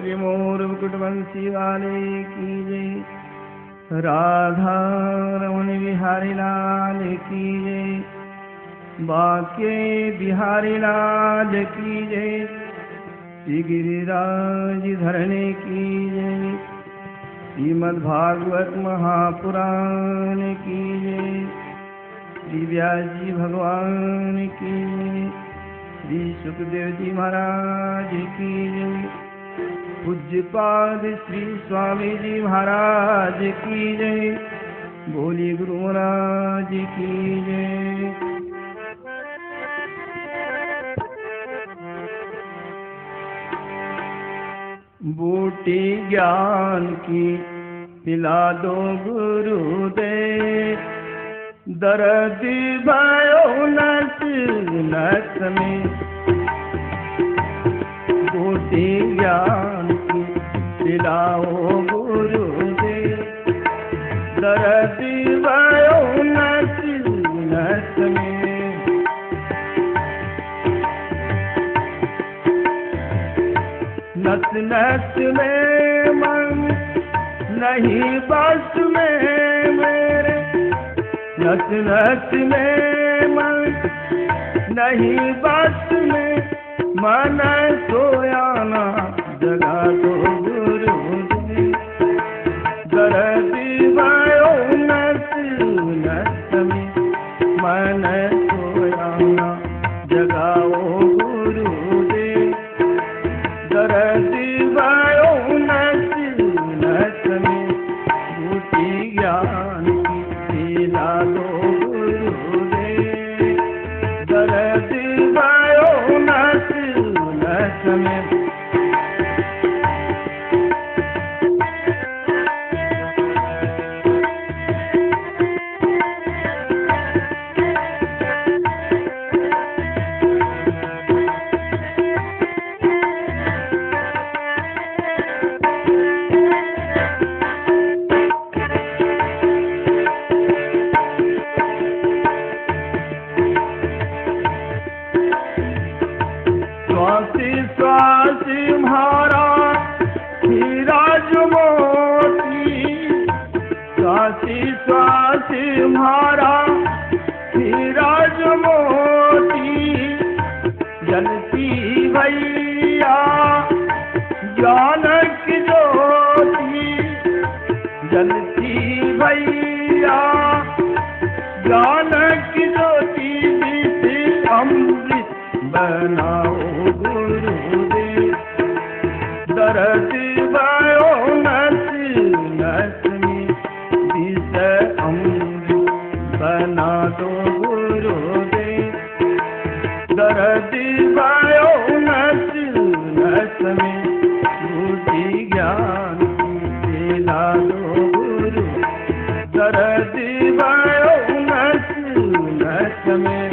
बोली मोर मुकुट बंसी वाले की जय। राधा रमन बिहारी लाल की जय। बाके बिहारी लाल की जय। श्री गिरिराज धरने की जय। श्रीमद्भागवत महापुराण की जय। श्री व्यास जी भगवान की जय। श्री सुखदेव जी महाराज की जय। पूज्यपाद श्री स्वामी जी महाराज की जय। बोली गुरु महाराज की जय। बूटी ज्ञान की पिला दो गुरुदेव। दर्द भयो नस नस में। बूटी ज्ञान की पिलाओ गुरुदेव। दर्द भयो नस नस में। नस नस में मन नहीं बस में मेरे। नस नस में मन नहीं बस में। मन सोया ना जगा दो गुरुदेव। दर्द भयो नस नस में। मन सोया ना जगाओ गुरुदेव। दर्द भयो नस नस में। बूटी ज्ञान की पिला दो गुरुदेव। दर्द भयो नस नस में। श्वास म्हारा हीराज मोती। श्वास म्हारा हीराज मोती। जलती भैया जानक ज्योति। जलती भैया जानक ज्योति। विष अमृत बनाओ गुरुदेव। दर्द भयो नस नस में। विष अमृत बना दो गुरुदेव। दर्द भयो नस नस में। बूटी ज्ञान की पिला दो गुरु। दर्द भयो नस नस में।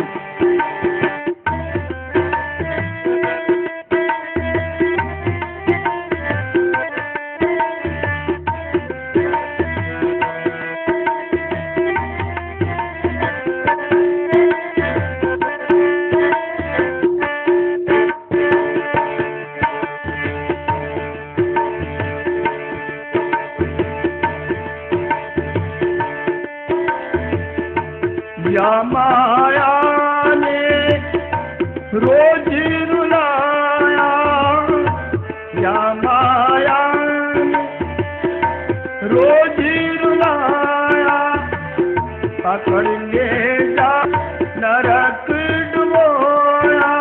या माया ने रोज रुलाया। या माया ने रोज रुलाया। पकड़ ले जा नरक डुबोया।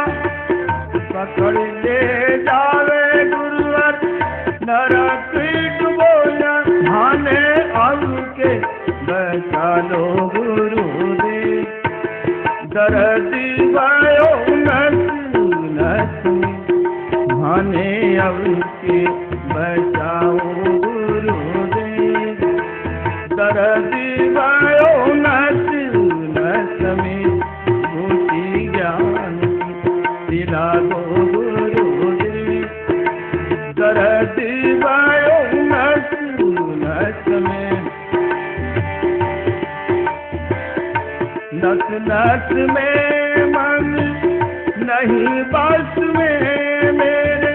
पकड़ ले जावे गुरुवर नरक डुबोया। भाने अब के बचा लो गुरुदेव। दर्द भयो नस नस में। भाने अब के बचाओ गुरुदेव। दर्द भयो नस नस में। बूटी ज्ञान की पिला दो गुरुदेव। दर्द भयो नस नस में। नस नस में मन नहीं बस में मेरे।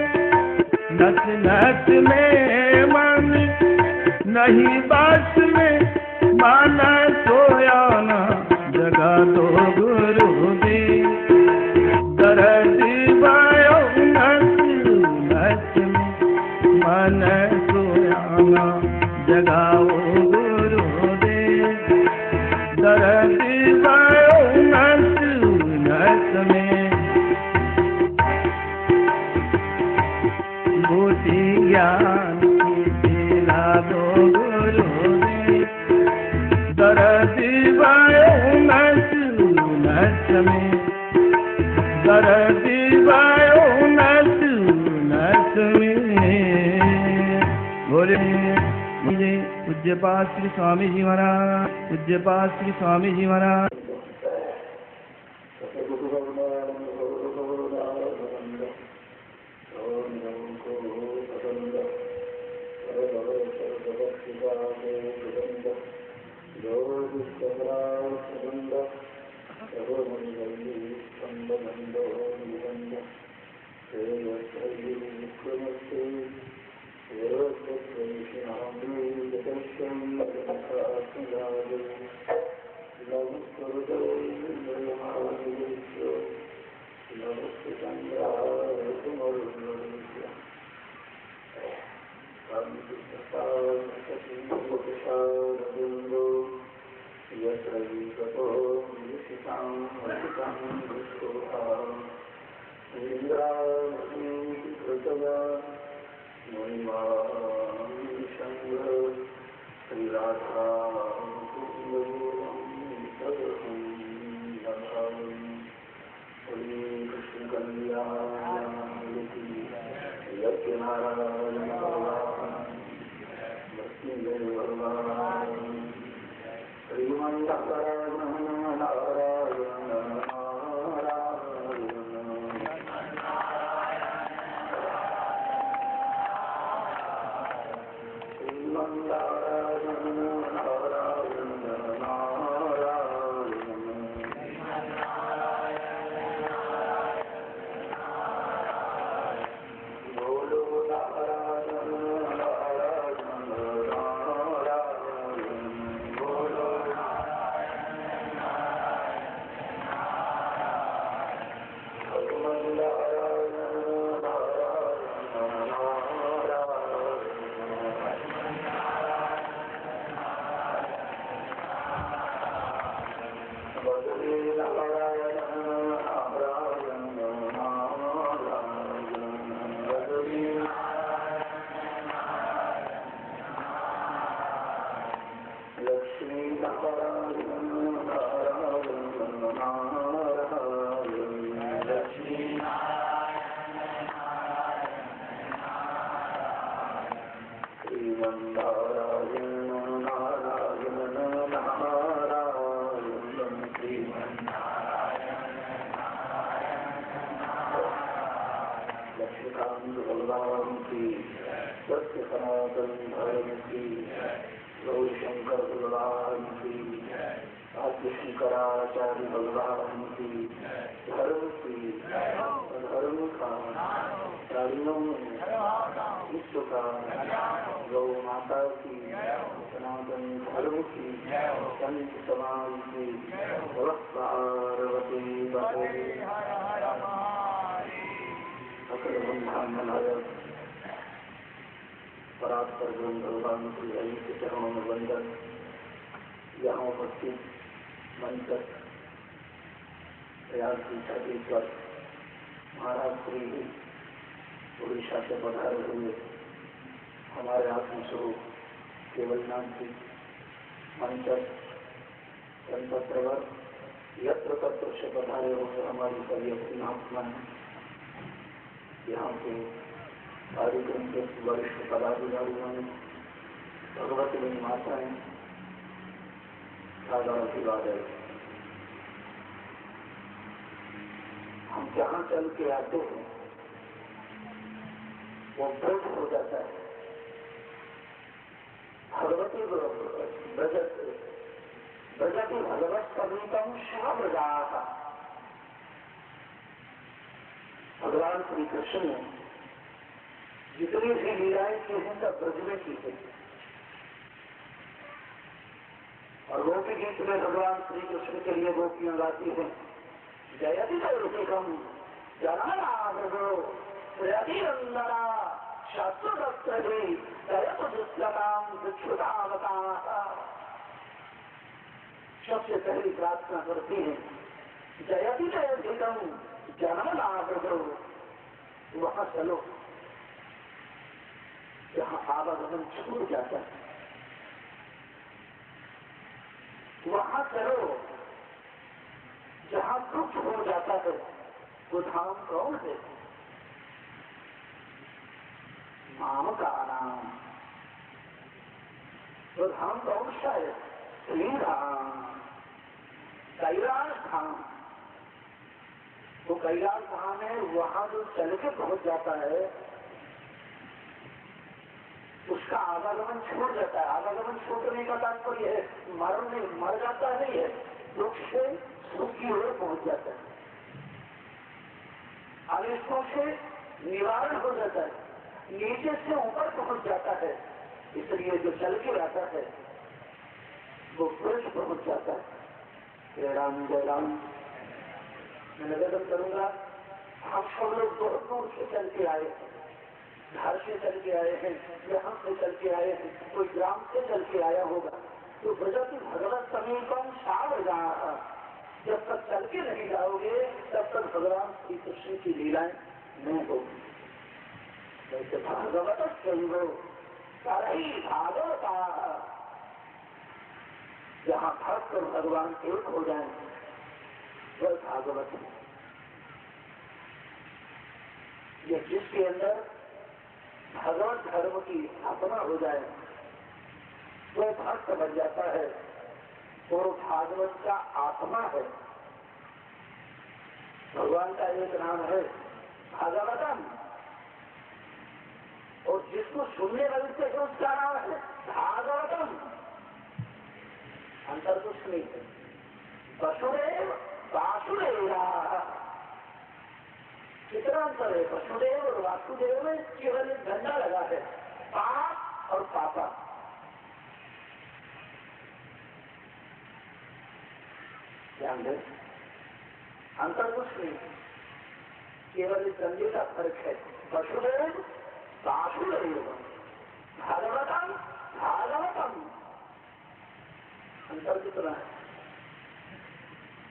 नस नस में मन नहीं बस में, मन सोया ना जगा दो गुरुदेव। दर्द भयो नस नस में, मन सोया ना जगाओ गुरुदेव। दर्द भयो नस नस में, बुद्धि ज्ञान की दिला दो गुरुदेव। दर्द भयो नस नस में, दर्द भयो नस नस में। बोले मुझे पूज्यपाद श्री स्वामी जी महाराज, पूज्यपाद श्री स्वामी जी महाराज। शंकराचार्य भगवान की धर्म की धर्म का प्राणियों में विश्व का गौ माता की सनातन धर्म की संत समाज की पार्वती अखिल ब्रह्मांड नायक परात्पर ब्रह्म भगवान की अहित चरणों में वंदन। यहाँ उपस्थित मंत्र प्रयाग की छत्तीसगढ़ महाराष्ट्र उड़ीसा से पधारे हुए हमारे आत्मस्वरूप केवलनाथ जी मंत्र संतप्रवर यत्र तत्र से पधारे हुए हमारी सभी अपनी आत्मा यहाँ के कार्यक्रम के वरिष्ठ पदाधिकारियों ने भगवती माताएं आशीर्वाद है। हम जहाँ चल के आते हैं वो ब्रज हो जाता है। भगवती ब्रजति भगवत समीपम शिव ब्रजा। भगवान श्री कृष्ण ने जितनी भी लीलाएं की हैं सब ब्रज में की गई। और गोपी गीत में भगवान श्री कृष्ण के लिए गोपियां गाती हैं, जयति जयतिकम जनानागो श्रेयतिरंदना शत्रुदत्तहि जयतु दुष्लताम दुच्छुतावता। सबसे पहली प्रार्थना करती है जयति जयतिकम जनानागो, वहां चलो जहां आवागमन छूट जाता है, वहां चलो जहां दुख हो जाता है। वो धाम कौन है? नाम का नाम। वो धाम कौन सा है? श्रीधाम, कैलाश धाम। वो कैलाश धाम है, वहां जो चल के पहुंच जाता है उसका आवागमन छूट जाता है। आवागमन छूटने का तात्पर्य है मर जाता नहीं है, दुख से सुख की ओर पहुंच जाता है, अनिष्टों से निवारण हो जाता है, नीचे से ऊपर पहुंच जाता है। इसलिए जो चल के आता है वो पुरुष पहुंच जाता है। जय राम जय राम। मैं निवेदन करूंगा, हम सब लोग बहुत दूर से चल के आए हैं, घर से चल के आए हैं, यहाँ से चल के आए हैं, कोई ग्राम से चल के आया होगा। तो ब्रजति भगवत समीपम साव रहा। जब तक चल के नहीं जाओगे तब तक भगवान श्री कृष्ण की लीलाएं नहीं होगी। जैसे भागवत संगो करही भागवता, जहाँ भक्त और भगवान एक हो जाए वह भागवत है। ये जिसके अंदर भगवत धर्म की स्थापना हो जाए वह भक्त बन जाता है और भागवत का आत्मा है। भगवान का एक नाम है भागवतम, और जिसको सुनने वाले से उसका नाम है भागवतम। अंतर कुछ नहीं है। वसुदेव वासुदेवा, कितना अंतर है? वसुदेव और वासुदेव में केवल एक झंडा लगा है, पाप और पापा। ध्यान दें, अंतर कुछ नहीं, केवल इस झंडे का फर्क है। वसुदेव वासुदेव, भागवतम भागवतम। अंतर कितना है?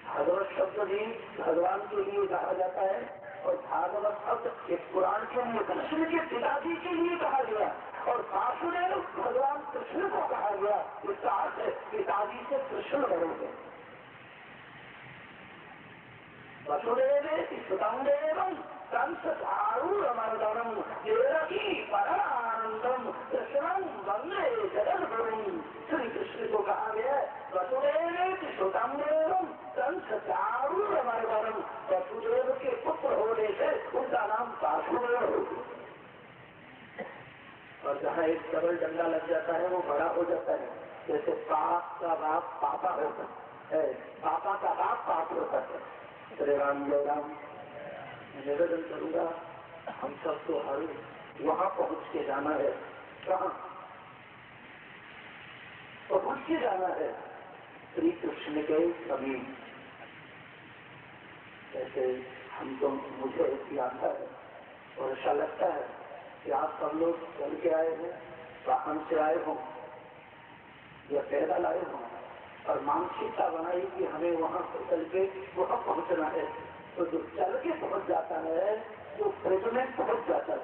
भागवत शब्द भी भगवान के लिए कहा जाता है और भागवत शब्द एक पुराण के लिए कृष्ण के पिताजी के लिए कहा गया, और वासुदेव भगवान कृष्ण को कहा गया। इसका अर्थ है पिताजी से कृष्ण बनेंगे। वसुदेव सुतम देवम कंस चारूरमर्दनम देवकी परमानंदम कृष्णं वंदे जगद्गुरुं। श्री कृष्ण को कहा गया वसुदेव सुतम देवम कंस चारूरमर्दनम। वसुदेव के पुत्र होने से उनका नाम वासुदेव हो गया। और जहाँ एक सरल डंडा लग जाता है वो बड़ा हो जाता है। जैसे पाप का बाप पापा होता है, पापा का बाप पाप होता है। श्री राम जय राम। निवेदन करूंगा, हम सबको हर वहां पहुंच के जाना है। कहाँ पहुंच के जाना है? श्री कृष्ण के समीप। जैसे हम तो, मुझे ऐसी आता है और ऐसा लगता है कि आप सब लोग चल के आए हैं, वाहन से आए हों या पैदल आए हों, और मानसिकता बनाई कि हमें वहां से चल के वहां पहुंचना है। तो जो चल के पहुंच जाता है वो ब्रज में पहुंच जाता है,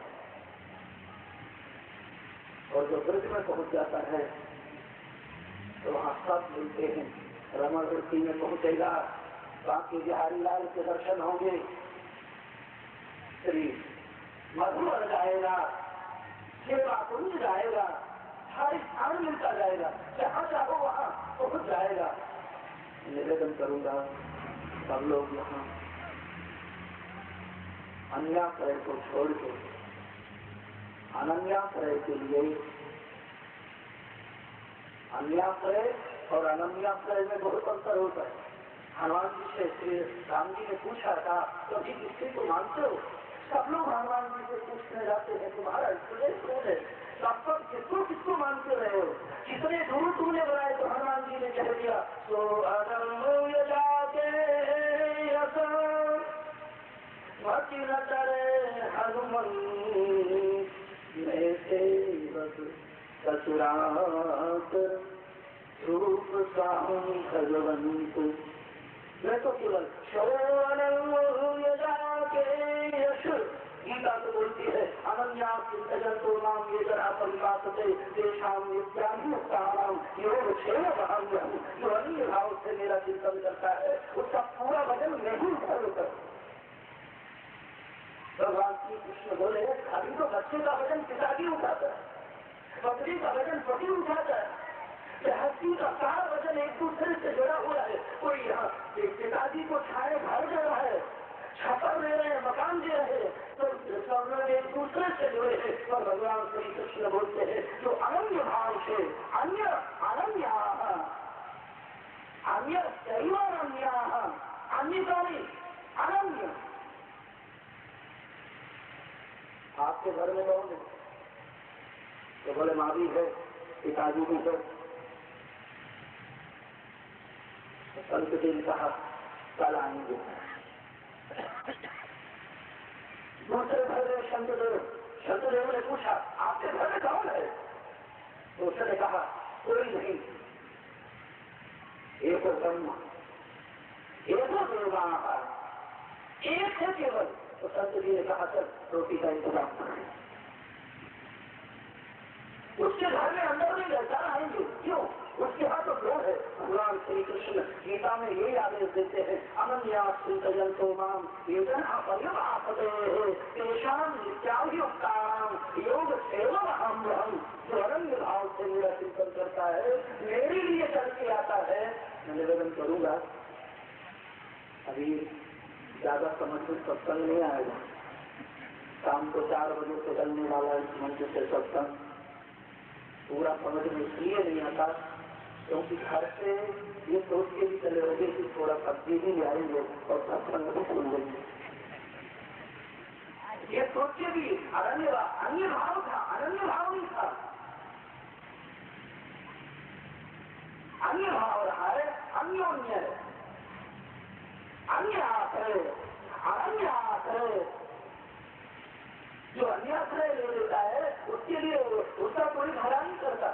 और जो ब्रज में पहुंच जाता है तो वहां सब मिलते हैं। रमण वृत्ति में पहुंचेगा, बाकी बिहारी लाल के दर्शन होंगे, श्री मधुर जाएगा, सेवा कुंज जाएगा, हर स्थान मिलता जाएगा, जहाँ चाहो वहाँ पहुंच जाएगा। निवेदन करूंगा सब लोग यहाँ अन्याश्रय को छोड़ के अनन्याश्रय के लिए, अन्याश्रय और अनन्याश्रय में बहुत अंतर होता है। हनुमान जी से श्री राम जी ने पूछा था, कभी किसी को मानते हो? सब लोग हनुमान जी से पूछने जाते हैं तुम्हारा इष्टदेव कौन है? सब पर किसको किसको मानते रहे हो? कितने गुरु तुमने बनाए? तो हनुमान जी ने कह दिया सो अनंग जाके मति न करे हनुमन मैं सेवक ससुरात रूप साहू भगवंत। मैं तो केवल गीता तो बोलती है अनन्या चिंतजंतो नाम ये जरा परिभाषते देशाम नित्यानुक्तानाम योग क्षेम बहाम्यहम्। जो अन्य भाव से मेरा चिंतन करता है उसका पूरा वजन नहीं उठाता। भगवान श्री कृष्ण बोले अभी तो बच्चे का वजन पिताजी उठाता है, पत्नी का वजन पति उठाता है, हस्ती का सारा वजन एक दूसरे से जुड़ा हुआ है। कोई यहाँ पिताजी को छाए घर दे रहा है, छप्पर दे रहे हैं, मकान दे रहे हैं, तो सब लोग एक दूसरे से जुड़े हैं। और भगवान श्री कृष्ण बोलते हैं जो अनन्य भाव से अन्य अनन्या अन्य दैवान्या अन्य कौन अनन्य। आपके घर में कौन है? तो बोले माँ भी है, पिताजी भी है। संत जी ने कहा कल आएंगे। दूसरे घर में शंतदेव ने पूछा आपके घर में कौन है? तो उसने कहा कोई नहीं, एक ब्रह्मा एक देवा एक है केवल। तो संत जी ने कहा चल रोटी का इंतजाम करें। उसके घर में अंदर नहीं रहता आएंगे क्यों? उसके हाथ तो दो है। भगवान श्री कृष्ण गीता में यही आदेश देते हैं अनन्या चिंतजंतो माम ये नित्याभियुक्तानाम योग सेवा हम। जो अनन्य भाव से मेरा चिंतन करता है मेरे लिए करके आता है। मैं निवेदन करूंगा अभी ज्यादा समझ में सत्संग नहीं आएगा। शाम को 4 बजे से चलने वाला इस मंच से सत्संग पूरा समझ में इसलिए नहीं आता क्योंकि घर से ये सोच के भी चले होंगे कि थोड़ा सब्जी भी ले आएंगे और सत्संग भी सुन लेंगे। ये सोच के भी अन्य भाव था, अनन्य भाव नहीं था। अन्य भाव रहा है, अन्योन्य है, अन्य आश्रय अनन्य आश्रय। जो अन्य आश्रय ले लेता है उसके लिए उसका कोई भला नहीं करता।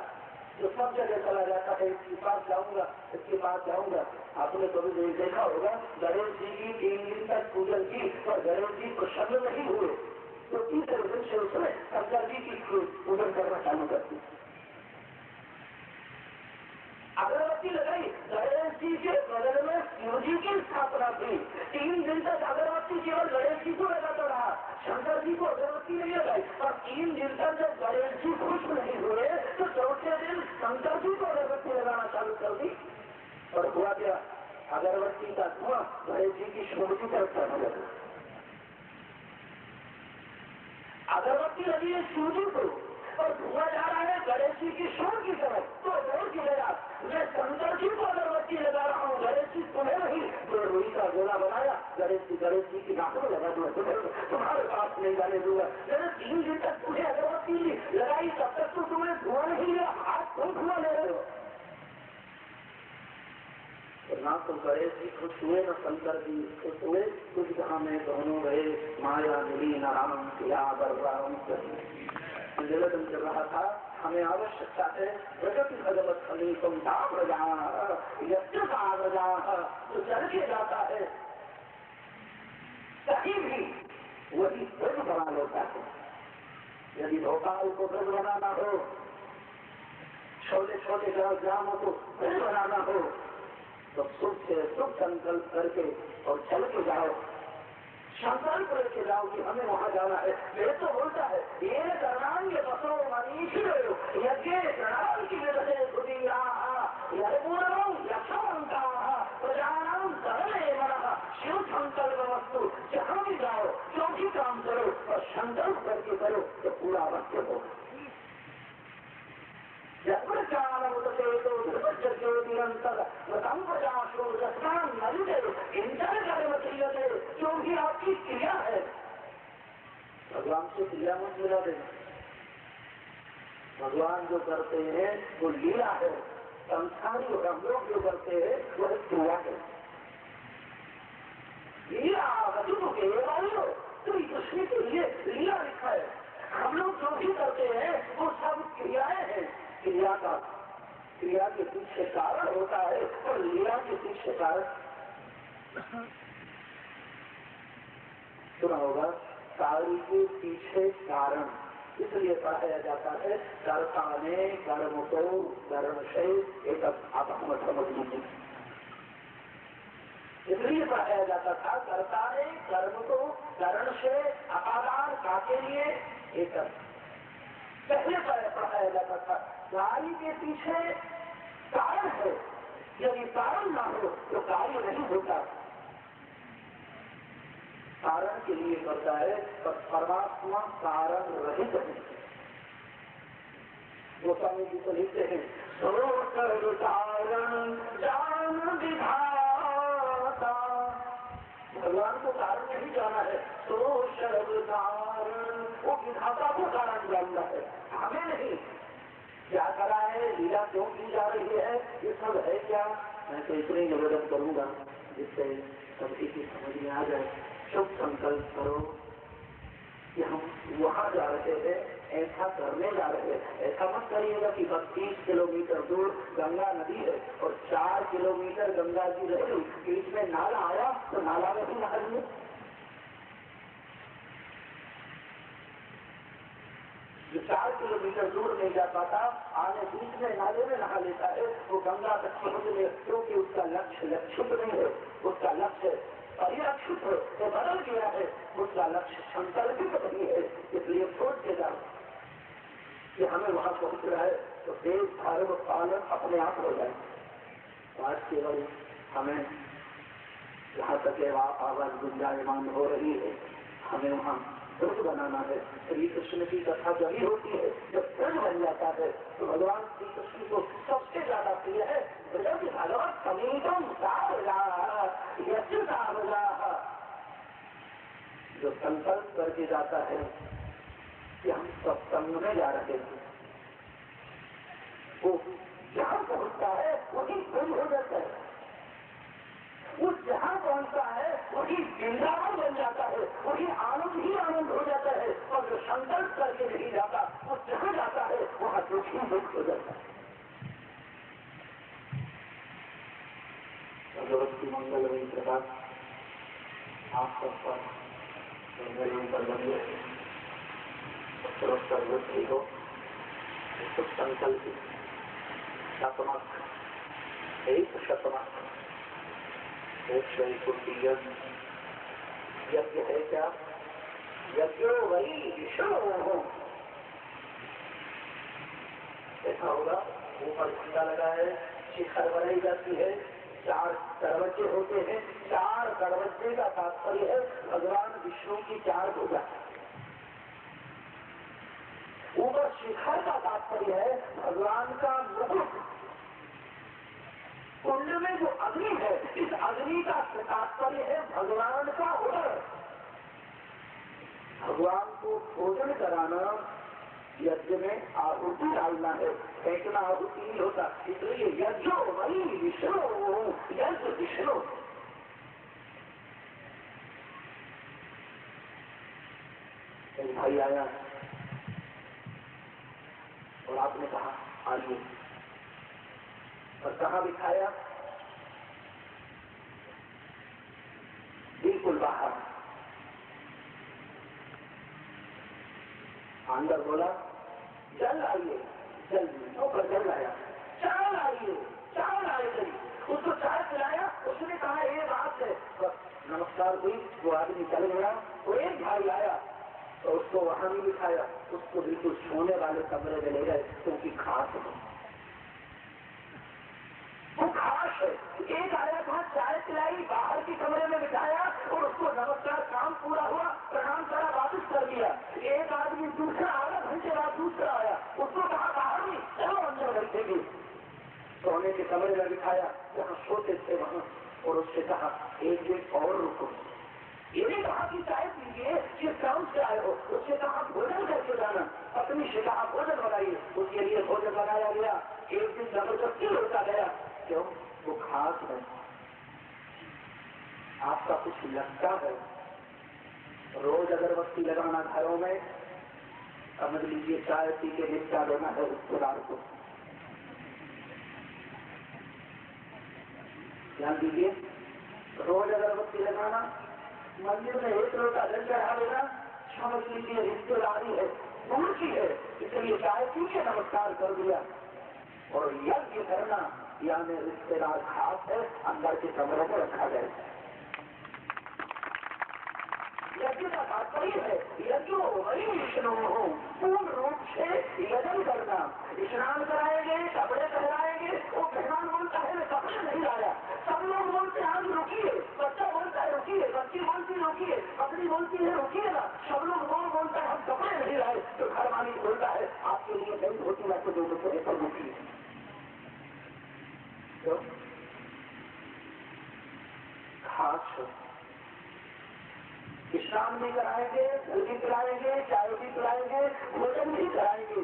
जो सब जगह चला जाता है इसके पास जाऊंगा इसके पास जाऊंगा। आपने कभी देखा होगा गणेश जी की 3 दिन तक पूजन की और गणेश जी प्रसन्न नहीं हुए तो तीसरे दिन से उसने शंकर जी की पूजन करना चालू कर दी। अगरबत्ती लगाई, गणेश जी के बगल में शिव जी की स्थापना थी। 3 दिन तक अगरबत्ती केवल गणेश जी को लगाता रहा, शंकर जी को अगरबत्ती नहीं लगाई। और 3 दिन तक जब गणेश जी खुश नहीं हुए तो चौथे दिन शंकर जी को अगरबत्ती लगाना चालू कर दी। और हुआ क्या? अगरबत्ती का धुआं गणेश जी की शोभ की तरफ जाने लगा। अगरबत्ती लगी है शिव जी को और धुआं जा रहा है गणेश जी की शोर की तरफ। तो जोर की लगा मैं शंकर जी को अगरबत्ती लगा रहा हूँ, गणेश जी तुम्हें नहीं। तो रुई का गोला बनाया, गणेश जी की नाक में लगा दूंगा, तुम्हारे पास नहीं जाने दूंगा। मैंने 3 दिन तक तुम्हें अगरबत्ती लगाई तब तक तो तुम्हें धुआं नहीं लिया, आज तुम धुआं ले रहे हो। ना तो गणेश जी खुश हुए न शंकर जी खुश हुए। कुछ जहाँ में दोनों गए माया मिली न राम किया बरबाम। निवेदन कर रहा था हमें आवश्यकता है प्रगति भगवत समीपम जो चल के जाता है कहीं भी वही ब्रज बना लेता है। यदि भोपाल को ब्रज बनाना हो, छोटे छोटे ग्रामों को ब्रज बनाना हो तो सुख से सुख संकल्प करके और चल के जाओ, संकल्प करके जाओ कि हमें वहां जाना है। ये तो बोलता है ये करणाम ये बसो मनीषी यज्ञ प्रणाम की विधे सुधीरा यपूर्णम यक्षमंता प्रजानाम करणे मन शिव संकल्प वस्तु। जहां भी जाओ जो भी काम करो और संकल्प करके करो तो पूरा अवश्य हो। जो भी आपकी क्रिया है भगवान से क्रिया मत मिला देना। भगवान जो करते हैं वो लीला है, संसारी और हम लोग जो करते हैं वह क्रिया है। लीला तो कृष्ण के लिए लीला लिखा है। हम लोग जो भी करते हैं वो सब क्रियाएं हैं। क्रिया के पीछे कारण होता है और लीला के पीछे कारण सुना होगा, कार्य के पीछे कारण। इसलिए पढ़ाया जाता है कर्ता ने कर्म को कर्म से एक आत्म समझ लीजिए। इसलिए पढ़ाया जाता था कर्ता ने कर्म को कर्ण से अपादान काके लिए एक पहले पढ़ाया जाता था। कार्य के पीछे कारण है, यदि कारण ना हो तो कार्य नहीं होता। कारण के लिए करता है पर परमात्मा कारण रहित है। गोस्वामी जी को लिखते हैं, सरोकर कारण जान विधाता। भगवान को कारण नहीं जाना है, सरोकर कारण वो विधाता को कारण जानना है, हमें नहीं। क्या करा है, लीला क्यों की जा रही है, ये सब है क्या। मैं तो इतना ही निवेदन करूंगा जिससे सभी की समझ में आ जाए। शुभ संकल्प करो कि हम वहां जा रहे हैं, ऐसा करने जा रहे हैं। ऐसा मत करिएगा कि 32 किलोमीटर दूर गंगा नदी है और 4 किलोमीटर गंगा जी रही, बीच में नाला आया तो नाला में भी नहा लिए। जो 4 किलोमीटर दूर नहीं जा पाता, आने बीच में नाले में नहा लेता है, वो गंगा तक पहुंच ले, क्योंकि उसका लक्ष्य लक्षित नहीं है, उसका लक्ष्य परिलक्षित है, वो बदल गया है, उसका लक्ष्य संकल्पित नहीं है। इसलिए सोच के जाओ कि हमें वहां पहुंचना है तो देश धर्म पालन अपने आप हो जाए। आज केवल हमें जहाँ तक आवाज गुंजायमान हो रही है, हमें वहाँ दृढ़ बनाना है। श्री कृष्ण की कथा जब ही होती है जब दृढ़ बन जाता है तो भगवान श्री कृष्ण को सबसे ज्यादा प्रिय है भगवत समीपम जो संकल्प करके जाता है कि हम सत्संग में जा रहे हैं, वो जहाँ पहुँचता है वही गुम हो जाता है। वो जहाँ पहुँचता है वही वृंदावन बन जाता है, वही आनंद ही आनंद हो जाता है। और जो संकल्प करके नहीं जाता वो जहाँ जाता है वहाँ दुख ही दुख हो जाता है। भगवत की मंगल वही प्रकाश आप सब पर बनिए, सर्वोत्तरी हो। शुभ संकल्प शतमक एक शतमक यज्ञ है क्या, यज्ञो वही विष्णु हो। ऐसा होगा, ऊपर झंडा लगा है, शिखर बनाई जाती है, 4 दरवाजे होते हैं। 4 दरवाजे का तात्पर्य है भगवान विष्णु की 4 भुजा। ऊपर शिखर का तात्पर्य है भगवान का मुकुट। कुंड में जो अग्नि है, इस अग्नि का तात्पर्य है भगवान का उदर। भगवान को भोजन कराना, यज्ञ में आहुति डालना है, फेंकना आहुति नहीं होता। इसलिए यज्ञो वही विष्णु, यज्ञ विष्णु। एक भाई आया और आपने कहा आइए, और कहाँ बिठाया, बिल्कुल बाहर। अंदर बोला जल आइए, जल ऊपर जल आया, चाय आइए, चाय आए गई। उसको चाय पिलाया, उसने कहा ये बात है, बस नमस्कार हुई, वो आदमी चल गया। वो एक भाई आया तो उसको वहां भी बिठाया, उसको बिल्कुल सोने वाले कमरे में ले गए, क्योंकि खास है, वो खास है। एक आया था, चाय पिलाई, बाहर के कमरे में बिठाया और उसको नमस्कार, काम पूरा हुआ, प्रणाम करा, वापस कर दिया। एक आदमी दूसरा आया, घंटे बाद दूसरा आया, उसको कहा बाहर नहीं, चलो अंदर बैठेगी। सोने के कमरे में बिठाया, जहाँ सोते थे वहां, और उससे कहा एक दिन और रुको। ये नहीं कहा कि चाय पीजिए, जिस काम से आए हो उससे कहा भोजन करके जाना। पत्नी से कहा भोजन बनाइए, उसके लिए भोजन बनाया गया। एक दिन जबरदस्ती होता गया, क्यों? वो खास है, आपका कुछ लगता है। रोज अगरबत्ती लगाना घरों में, समझ लीजिए चाय पी के निपटा देना है रिश्तेदार को। ध्यान दीजिए, रोज अगरबत्ती लगाना, मंदिर में एक लोटा जल चढ़ा देना, समझ लीजिए रिश्तेदारी है, उनकी है, इसलिए चाय पी के नमस्कार कर दिया। और यज्ञ करना यानी रिश्तेदार खास है, अंदर के कमरों में रखा गया। यज्ञ का तात्पर्य है यज्ञ वही विष्णु हो, पूर्ण रूप से यजन करना। स्नान कराएंगे, कपड़े पहनाएंगे, वो मेहमान बोलता है मैं कपड़े नहीं लाया, सब लोग बोलते हैं आज रुकिए, बच्चा बोलता है रुकिए, बच्ची बोलती रुकिए, पत्नी बोलती है रुकिए ना, सब लोग बोलता है हम कपड़े नहीं लाए, तो घर मालिक बोलता है आपके लिए नहीं होती मैं तो दो रुपये पर रुकिए। तो खास स्नान भी कराएंगे, जल भी पिलाएंगे, चाय भी पिलाएंगे, भोजन भी कराएंगे,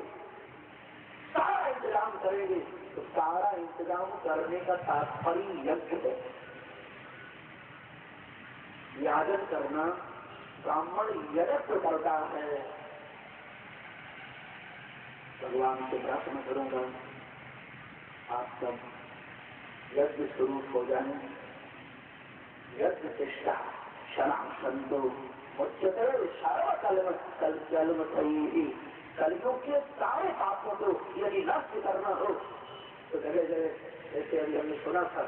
सारा इंतजाम करेंगे। तो सारा इंतजाम करने का तात्पर्य यज्ञ है। याजन करना ब्राह्मण यज्ञ करता है। भगवान से प्रार्थना करूंगा आप सब यज्ञ शुरू हो जाए। यज्ञ चेष्टा शरण संतो मुच्यते सर्वकल्म सही। कलियों के सारे पापों को यदि नष्ट करना हो तो जगह जगह ऐसे अभी हमने सुना था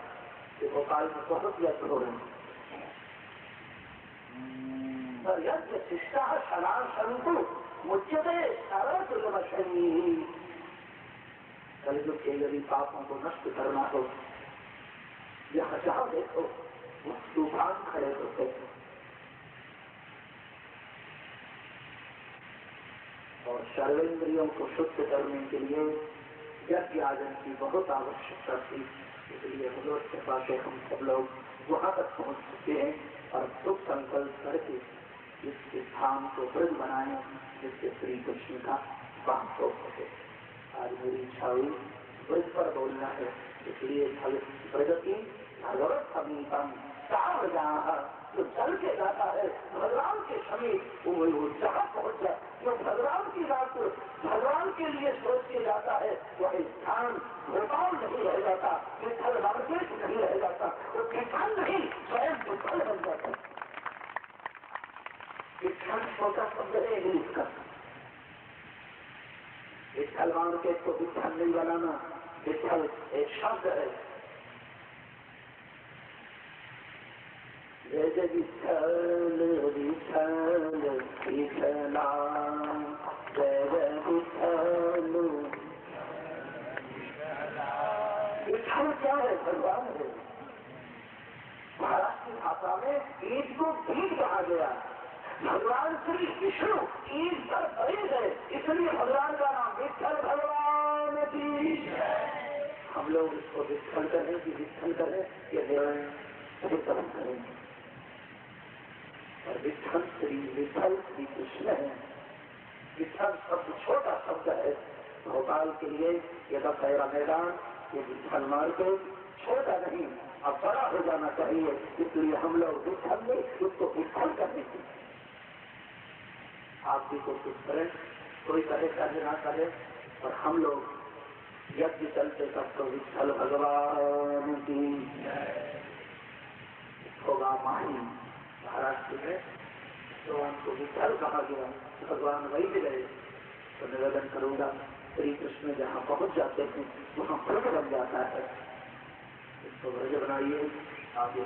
कि भोपाल में बहुत यज्ञ हो रहे हैं। यज्ञ शिष्टा शरण संतो मुच्यते सर्वकल्म सही। कलियों के यदि पापों को नष्ट करना हो, यह जहां देखो तूफान खड़े होते हैं। और सर्वेंद्रियों को शुद्ध करने के लिए यज्ञ आचरण की बहुत आवश्यकता थी। इसलिए भगवत कृपा से हम सब लोग वहां तक पहुंच चुके हैं और दुख संकल्प करके इस धाम को ब्रज बनाए, जिससे श्री कृष्ण का वास हो सके। आज मेरी इच्छा हुई ब्रज पर बोलना है, इसलिए प्रगति भगवत समीपम जो चल के जाता है भगवान के समीप, वो जहाँ पहुंच जाए, जो भगवान की बात भगवान के लिए सोच के जाता है, वह स्थान भोपाल नहीं रह जाता, विठल मार्केट नहीं रह जाता, वो विठल नहीं स्वयं विठल बन जाता है। विठल छोटा शब्द है इंग्लिश का। विठल मार्केट को विठल नहीं बनाना, विठल एक शब्द है। जय विठल विठल विठला, जय जय विठल। विठल क्या है? भगवान है। महाराष्ट्र की भाषा में ईद को भीड़ कहा गया। भगवान श्री विष्णु ईद पर बड़े गए, इसलिए भगवान का नाम विठल भगवान की। हम लोग इसको विठल करें कि विठल करें, ये निर्णय करेंगे। और विठल श्री कृष्ण है। विठल शब्द छोटा शब्द है। भोपाल के लिए ये दशहरा मैदान, ये विठल मार्केट छोटा नहीं, अब बड़ा हो जाना चाहिए। इसलिए हम लोग विठल में उसको विठल करने की आप भी कोशिश करें। कोई करे करे ना करे, और हम लोग यज्ञ चलते सबको विठल भगवान की होगा माही। महाराष्ट्र में भगवान को विठल कहा गया, भगवान वही गए। तो निवेदन करूंगा, श्री कृष्ण जहाँ पहुंच जाते हैं वहाँ ब्रज बन जाता है। इसको ब्रज बनाइए आप। ये